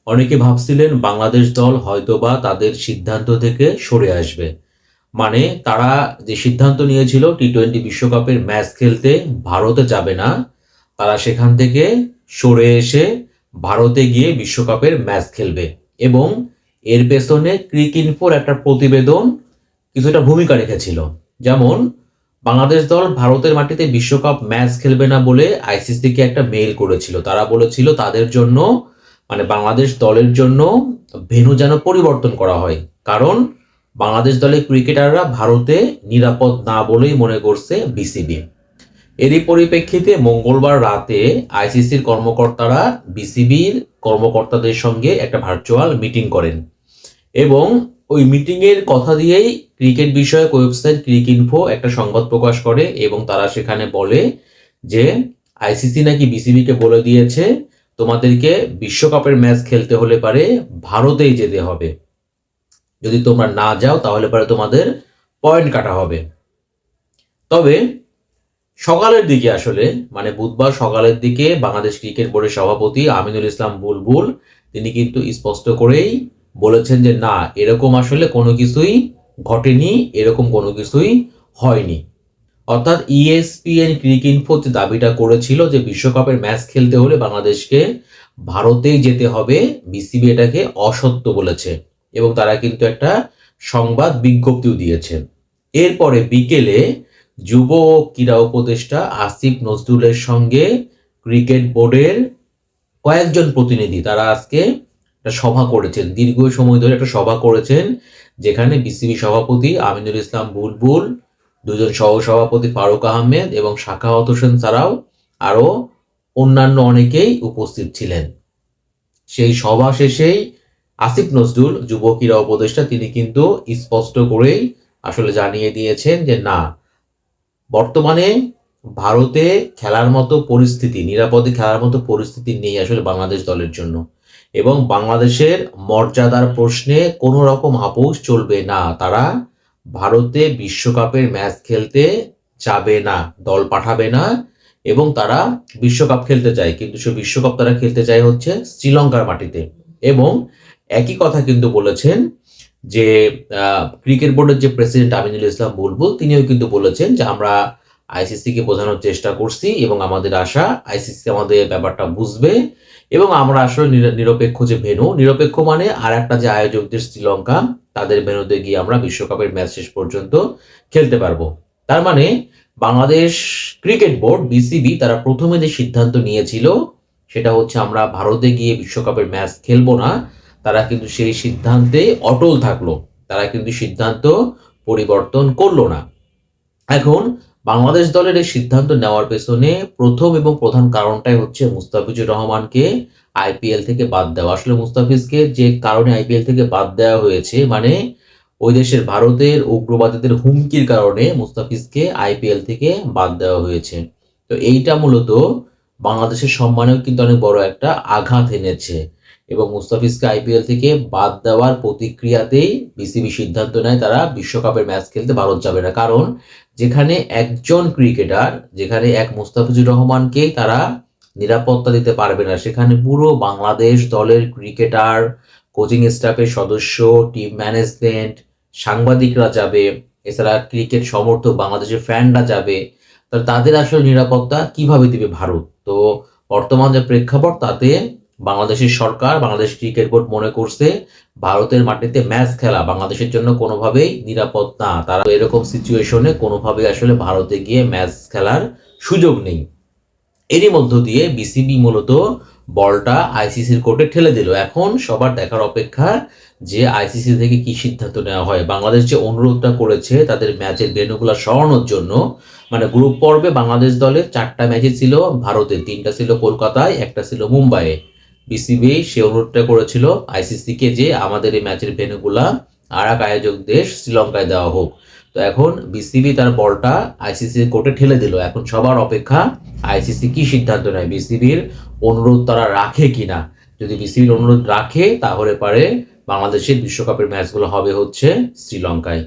অনেকে ভাবছিলেন বাংলাদেশ দল হয়তোবা তাদের সিদ্ধান্ত থেকে সরে আসবে। মানে তারা যে সিদ্ধান্ত নিয়েছিল টি-20 বিশ্বকাপের ম্যাচ খেলতে ভারতে যাবে না, তারা সেখান থেকে সরে এসে ভারতে গিয়ে বিশ্বকাপের ম্যাচ খেলবে। এবং এর পেছনে ক্রিকইনফোর একটা প্রতিবেদন কিছুটা ভূমিকা রেখেছিল। যেমন বাংলাদেশ দল ভারতের মাটিতে বিশ্বকাপ ম্যাচ খেলবে না বলে আইসিসিকে একটা মেইল করেছিল। তারা বলেছিল তাদের জন্য, মানে বাংলাদেশ দলের জন্য ভেন্যু যেন পরিবর্তন করা হয়, কারণ বাংলাদেশ দলের ক্রিকেটাররা ভারতে নিরাপদ না বলেই মনে করছে বিসিবি। এরই পরিপ্রেক্ষিতে মঙ্গলবার রাতে আইসিসির কর্মকর্তারা বিসিবির কর্মকর্তাদের সঙ্গে একটা ভার্চুয়াল মিটিং করেন এবং ওই মিটিংয়ের কথা দিয়েই ক্রিকেট বিষয়ক ওয়েবসাইট ক্রিকইনফো একটা সংবাদ প্রকাশ করে এবং তারা সেখানে বলে যে আইসিসি নাকি বিসিবিকে বলে দিয়েছে তোমাদেরকে বিশ্বকাপের ম্যাচ খেলতে হলে পারে ভারতেই যেতে হবে, যদি তোমরা না যাও তাহলে পারে তোমাদের পয়েন্ট কাটা হবে। তবে সকালের দিকে আসলে মানে বুধবার সকালের দিকে বাংলাদেশ ক্রিকেট বোর্ডের সভাপতি আমিনুল ইসলাম বুলবুল তিনি কিন্তু স্পষ্ট করেই বলেছেন যে না, এরকম আসলে কোনো কিছুই ঘটেনি, এরকম কোনো কিছুই হয়নি। অর্থাৎ ইএসপিএন ক্রিকইনফো যে দাবিটা করেছিল যে বিশ্বকাপের ম্যাচ খেলতে হলে বাংলাদেশকে ভারতেই যেতে হবে, বিসিবি এটাকে অসত্য বলেছে এবং তারা কিন্তু একটা সংবাদ বিজ্ঞপ্তিও দিয়েছে। এরপরে বিকেলে যুব ও ক্রীড়া উপদেষ্টা আসিফ নজরুলের সঙ্গে ক্রিকেট বোর্ডের কয়েকজন প্রতিনিধি তারা আজকে একটা সভা করেছেন, দীর্ঘ সময় ধরে একটা সভা করেছেন, যেখানে বিসিবি সভাপতি আমিনুল ইসলাম বুলবুল, দুজন সহসভাপতি ফারুক আহমেদ এবং সাখাওয়াত হোসেন ছাড়াও আরো অন্যান্য অনেকেই উপস্থিত ছিলেন। সেই সভা শেষেই আসিফ নজরুল যুব ক্রীড়া উপদেষ্টা তিনি কিন্তু স্পষ্ট করেই আসলে জানিয়ে দিয়েছেন যে না, বর্তমানে ভারতে খেলার মতো পরিস্থিতি, নিরাপদে খেলার মতো পরিস্থিতি নেই আসলে বাংলাদেশ দলের জন্য, এবং বাংলাদেশের মর্যাদার প্রশ্নে কোনো রকম আপোষ চলবে না। তারা ভারতে বিশ্বকাপের ম্যাচ খেলতে যাবে না, দল পাঠাবে না এবং তারা বিশ্বকাপ খেলতে চায়, কিন্তু সে বিশ্বকাপ তারা খেলতে চায় হচ্ছে শ্রীলঙ্কার মাটিতে। এবং একই কথা কিন্তু বলেছেন যে ক্রিকেট বোর্ডের যে প্রেসিডেন্ট আমিনুল ইসলাম বুলবুল তিনিও কিন্তু বলেছেন যে আমরা আইসিসিকে বোঝানোর চেষ্টা করছি এবং আমাদের আশা আইসিসি আমাদের ব্যাপারটা বুঝবে এবং আমরা আসলে নিরপেক্ষ যে ভেন্যু, নিরপেক্ষ মানে আর একটা যে আয়োজক দেশ শ্রীলঙ্কা, তাদের ভেন্যুতে গিয়ে আমরা বিশ্বকাপের ম্যাচ শেষ পর্যন্ত খেলতে পারবো। তার মানে বাংলাদেশ ক্রিকেট বোর্ড বিসিবি তারা প্রথমে যে সিদ্ধান্ত নিয়েছিল সেটা হচ্ছে আমরা ভারতে গিয়ে বিশ্বকাপের ম্যাচ খেলবো না, তারা কিন্তু সেই সিদ্ধান্তে অটল থাকলো, তারা কিন্তু সিদ্ধান্ত পরিবর্তন করলো না। এখন বাংলাদেশ দলের এই সিদ্ধান্ত নেওয়ার পেছনে প্রথম এবং প্রধান কারণটাই হচ্ছে মুস্তাফিজুর রহমানকে আইপিএল থেকে বাদ দেওয়া। আসলে মুস্তাফিজকে যে কারণে আইপিএল থেকে বাদ দেওয়া হয়েছে, মানে ওই দেশের ভারতের উগ্রবাদীদের হুমকির কারণে মুস্তাফিজকে আইপিএল থেকে বাদ দেওয়া হয়েছে। তো এইটা মূলত বাংলাদেশের সম্মানেও কিন্তু অনেক বড় একটা আঘাত এনেছে এবং মুস্তাফিজকে আইপিএল থেকে বাদ দেওয়ার প্রতিক্রিয়াতেই বিসিবি সিদ্ধান্ত নেয় তারা বিশ্বকাপের ম্যাচ খেলতে ভারত যাবে না। কারণ যেখানে একজন ক্রিকেটার, যেখানে এক মুস্তাফিজুর রহমানকেই তারা নিরাপত্তা দিতে পারবে না, সেখানে পুরো বাংলাদেশ দলের ক্রিকেটার, কোচিং স্টাফের সদস্য, টিম ম্যানেজমেন্ট, সাংবাদিকরা যাবে, এছাড়া ক্রিকেট সমর্থক বাংলাদেশের ফ্যানরা যাবে, তাদের আসলে নিরাপত্তা কিভাবে দিবে ভারত? তো বর্তমান যে প্রেক্ষাপট তাতে বাংলাদেশের সরকার, বাংলাদেশ ক্রিকেট বোর্ড মনে করছে ভারতের মাটিতে ম্যাচ খেলা বাংলাদেশের জন্য কোনোভাবেই নিরাপদ না। তারা এরকম সিচুয়েশনে কোনোভাবেই আসলে ভারতে গিয়ে ম্যাচ খেলার সুযোগ নেই। এরই মধ্য দিয়ে বিসিবি মূলত বলটা আইসিসির কোর্টে ঠেলে দিল। এখন সবার দেখার অপেক্ষা যে আইসিসি থেকে কি সিদ্ধান্ত নেওয়া হয়। বাংলাদেশ যে অনুরোধটা করেছে তাদের ম্যাচের ভেন্যুগুলো সরানোর জন্য, মানে গ্রুপ পর্বে বাংলাদেশ দলের 4টা ম্যাচই ছিল ভারতে, 3টা ছিল কলকাতায়, একটা ছিল মুম্বাইয়ে। বিসিবি সে অনুরোধটা করেছিল আইসিসিকে যে আমাদের এই ম্যাচের ভেন্যুগুলা আর এক আয়োজক দেশ শ্রীলঙ্কায় দেওয়া হোক। তো এখন বিসিবি তার বলটা আইসিসির কোর্টে ঠেলে দিল। এখন সবার অপেক্ষা আইসিসি কি সিদ্ধান্ত নেয়, বিসিবির অনুরোধ তারা রাখে কিনা। যদি বিসিবির অনুরোধ রাখে তাহলে পারে বাংলাদেশের বিশ্বকাপের ম্যাচগুলো হবে হচ্ছে শ্রীলঙ্কায়।